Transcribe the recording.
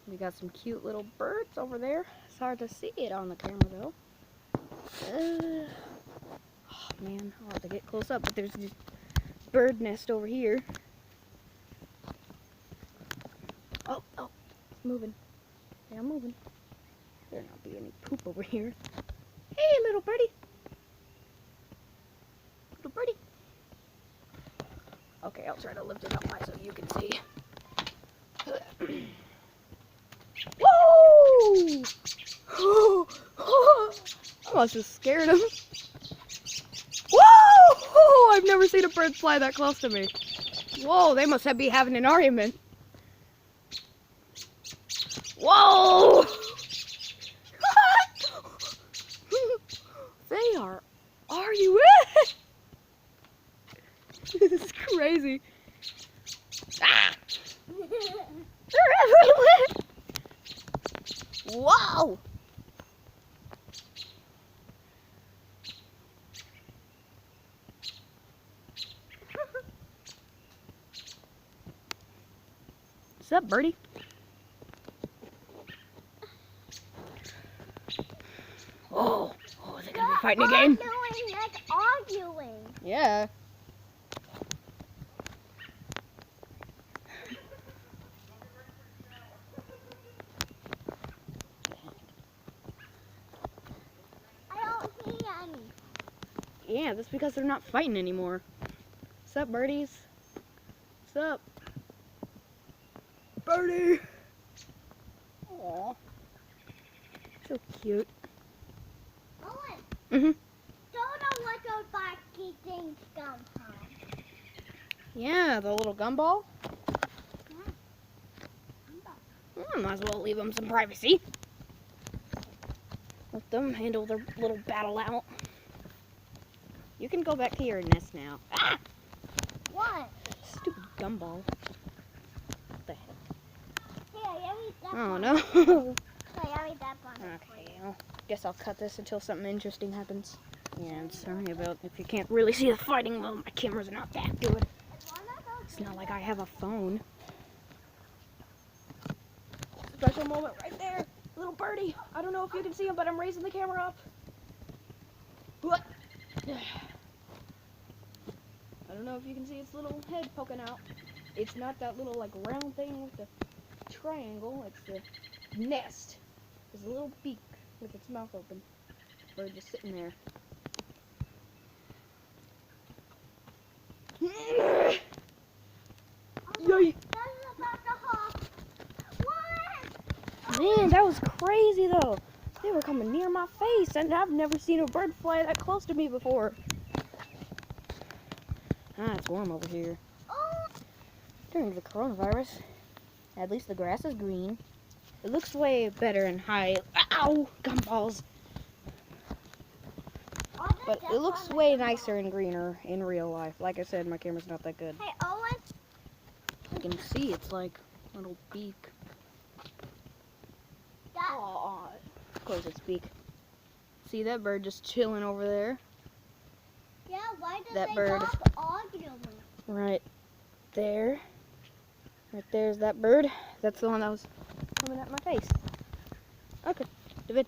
We got some cute little birds over there. It's hard to see it on the camera though. Oh man, I'll have to get close up, but there's this bird nest over here. Oh, moving. They're moving. There not be any poop over here. Hey, little birdie. Little birdie. Okay, I'll try to lift it up high so you can see. Whoa! I must have scared him. Whoa! I've never seen a bird fly that close to me. Whoa, they must be having an argument. Whoa! They are arguing. This is crazy. Ah! They're everywhere. Whoa! What's up, birdie? Oh, they're gonna be fighting again. Like arguing. Yeah. I don't see any. Yeah, that's because they're not fighting anymore. What's up, birdies? What's up? Birdie! Aw. So cute. Owen, Mhm. don't know what those barky things come from. Yeah, the little gumball. Might as well leave them some privacy. Let them handle their little battle out. You can go back to your nest now. Ah! What? Stupid gumball. What the heck? Here, you read that Oh one. no. Here, you read that one. Okay, well, guess I'll cut this until something interesting happens. Yeah, I'm sorry about if you can't really see the fighting. Well, my camera's not that good. It's not like I have a phone. Special moment right there. Little birdie. I don't know if you can see him, but I'm raising the camera up. What? I don't know if you can see its little head poking out. It's not that little like round thing with the triangle. It's the nest. There's a little beak with its mouth open. Bird just sitting there. Yay! Man, that was crazy though. They were coming near my face, and I've never seen a bird fly that close to me before. Ah, it's warm over here. During the coronavirus, at least the grass is green. It looks way better in high. Ow! Gumballs. But it looks way nicer and greener in real life. Like I said, my camera's not that good. Hey, Owen. You can see it's like a little beak. Aw, close its beak. See that bird just chilling over there? Yeah, why does That they bird. stop arguing? Right there. Right there's that bird. That's the one that was coming at my face. Okay. David.